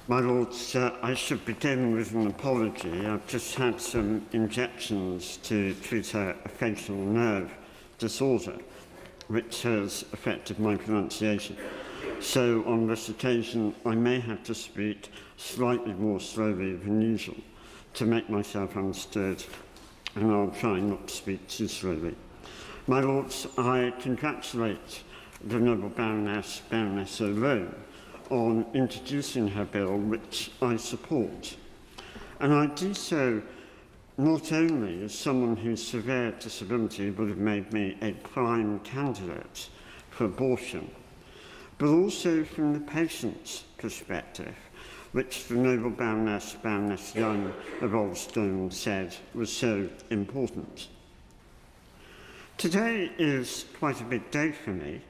My Lords, I should begin with an apology. I've just had some injections to treat a facial nerve disorder, which has affected my pronunciation. So on this occasion, I may have to speak slightly more slowly than usual to make myself understood, and I'll try not to speak too slowly. My Lords, I congratulate the Noble Baroness O'Loan, on introducing her bill, which I support. And I do so not only as someone whose severe disability would have made me a prime candidate for abortion, but also from the patient's perspective, which the Noble Baroness Young of Oldstone said was so important. Today is quite a big day for me.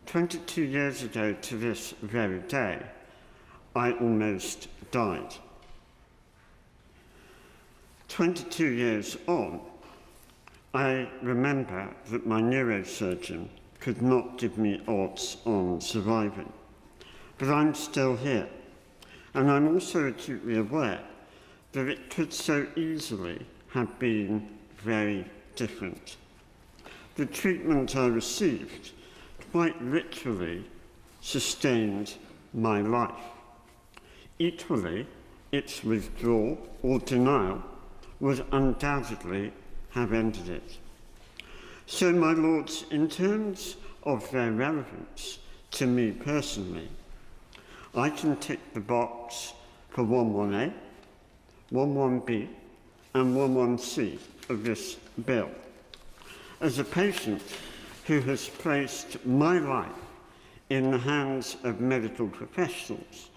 22 years ago to this very day, I almost died. 22 years on, I remember that my neurosurgeon could not give me odds on surviving. But I'm still here, and I'm also acutely aware that it could so easily have been very different. The treatment I received quite literally sustained my life. Equally, its withdrawal or denial would undoubtedly have ended it. So, my Lords, in terms of their relevance to me personally, I can tick the box for 11A, 11B, and 11C of this bill. As a patient who has placed my life in the hands of medical professionals,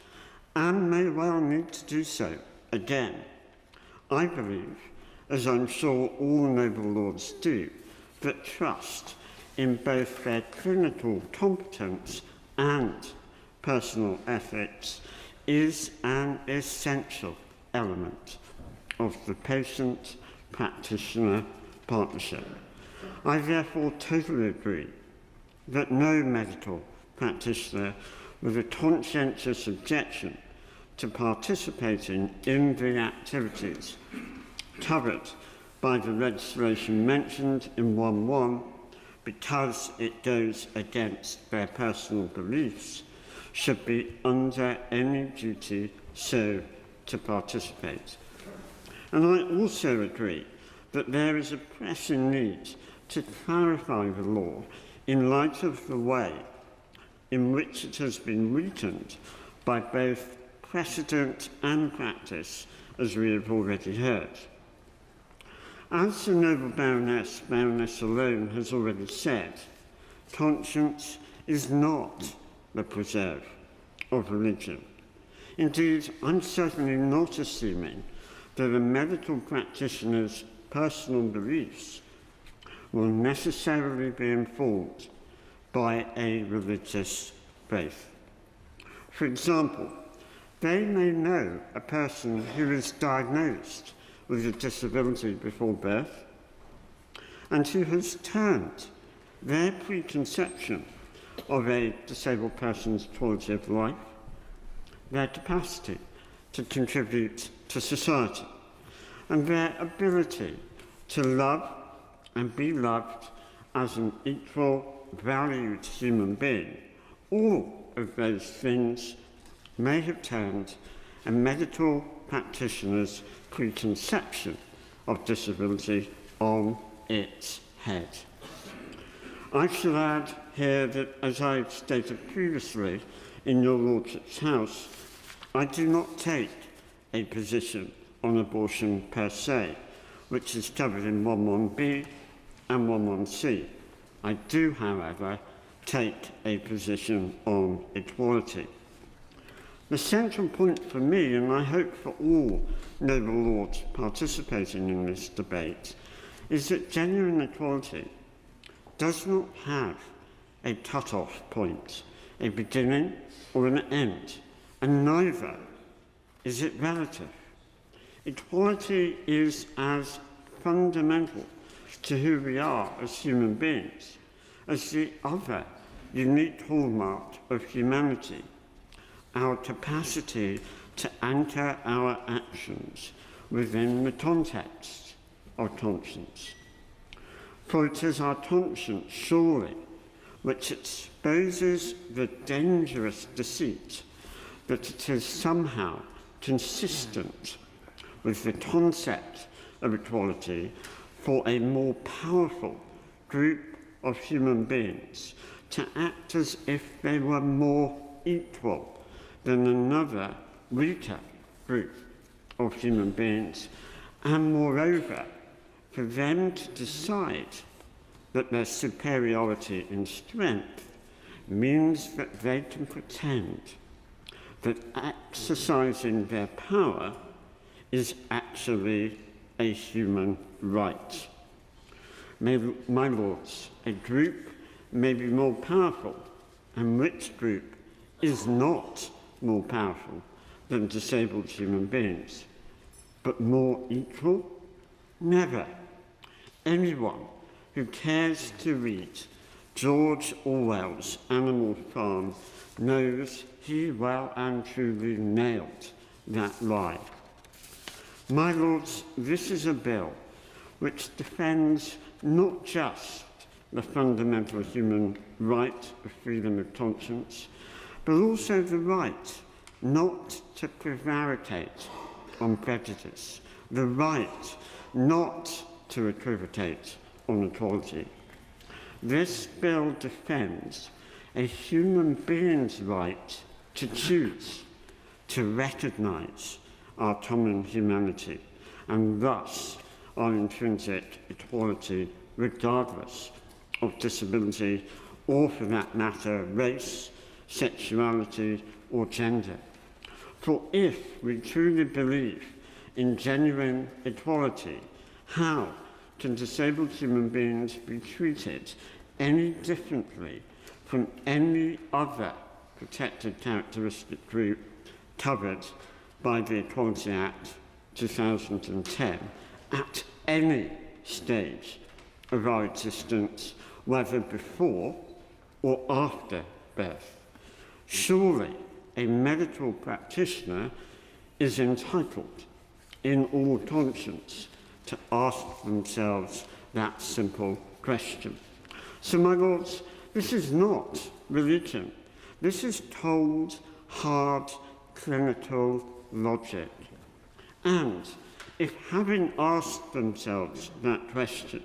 and may well need to do so again, I believe, as I'm sure all noble lords do, that trust in both their clinical competence and personal ethics is an essential element of the patient-practitioner partnership. I therefore totally agree that no medical practitioner with a conscientious objection to participating in the activities covered by the legislation mentioned in 1.1 because it goes against their personal beliefs should be under any duty so to participate. And I also agree that there is a pressing need to clarify the law in light of the way in which it has been weakened by both precedent and practice, as we have already heard. As the Noble Baroness O'Loan has already said, conscience is not the preserve of religion. Indeed, I'm certainly not assuming that a medical practitioner's personal beliefs will necessarily be informed by a religious faith. For example, they may know a person who is diagnosed with a disability before birth and who has turned their preconception of a disabled person's quality of life, their capacity to contribute to society, and their ability to love and be loved as an equal, valued human being. All of those things may have turned a medical practitioner's preconception of disability on its head. I shall add here that, as I stated previously in your Lordship's House, I do not take a position on abortion per se, which is covered in 11B and 11C. I do, however, take a position on equality. The central point for me, and I hope for all noble lords participating in this debate, is that genuine equality does not have a cut-off point, a beginning or an end, and neither is it relative. Equality is as fundamental to who we are as human beings as the other unique hallmark of humanity, our capacity to anchor our actions within the context of conscience. For it is our conscience, surely, which exposes the dangerous deceit that it is somehow consistent with the concept of equality for a more powerful group of human beings to act as if they were more equal than another weaker group of human beings, and moreover, for them to decide that their superiority in strength means that they can pretend that exercising their power is actually a human right. My lords, a group may be more powerful, and which group is not more powerful than disabled human beings? But more equal? Never. Anyone who cares to read George Orwell's Animal Farm knows he well and truly nailed that lie. My lords, this is a bill which defends not just the fundamental human right of freedom of conscience, but also the right not to prevaricate on prejudice, the right not to equivocate on equality. This bill defends a human being's right to choose, to recognise our common humanity, and thus our intrinsic equality regardless of disability, or for that matter, race, sexuality, or gender. For if we truly believe in genuine equality, how can disabled human beings be treated any differently from any other protected characteristic group covered by the Equality Act 2010 at any stage of our existence, whether before or after birth? Surely a medical practitioner is entitled, in all conscience, to ask themselves that simple question. So, my lords, this is not religion. This is cold, hard, clinical logic. And if, having asked themselves that question,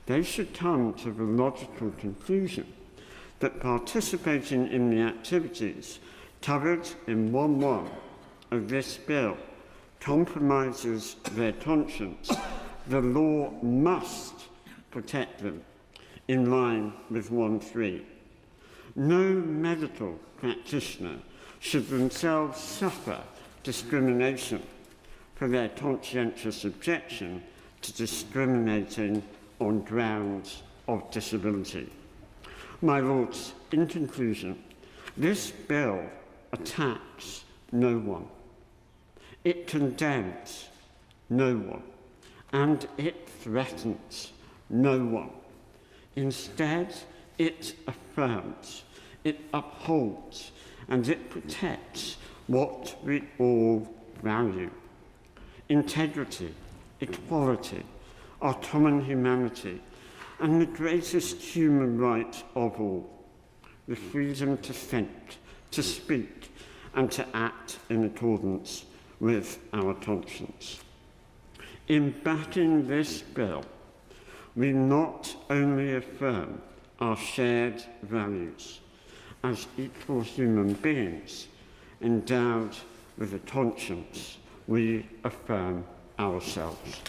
they should come to the logical conclusion that participating in the activities covered in 1.1 of this bill compromises their conscience, the law must protect them in line with 1.3. No medical practitioner should themselves suffer discrimination for their conscientious objection to discriminating on grounds of disability. My lords, in conclusion, this bill attacks no one. It condemns no one, and it threatens no one. Instead, it affirms, it upholds, and it protects what we all value: integrity, equality, our common humanity, and the greatest human right of all, the freedom to think, to speak, and to act in accordance with our conscience. In backing this bill, we not only affirm our shared values as equal human beings endowed with a conscience, we affirm ourselves.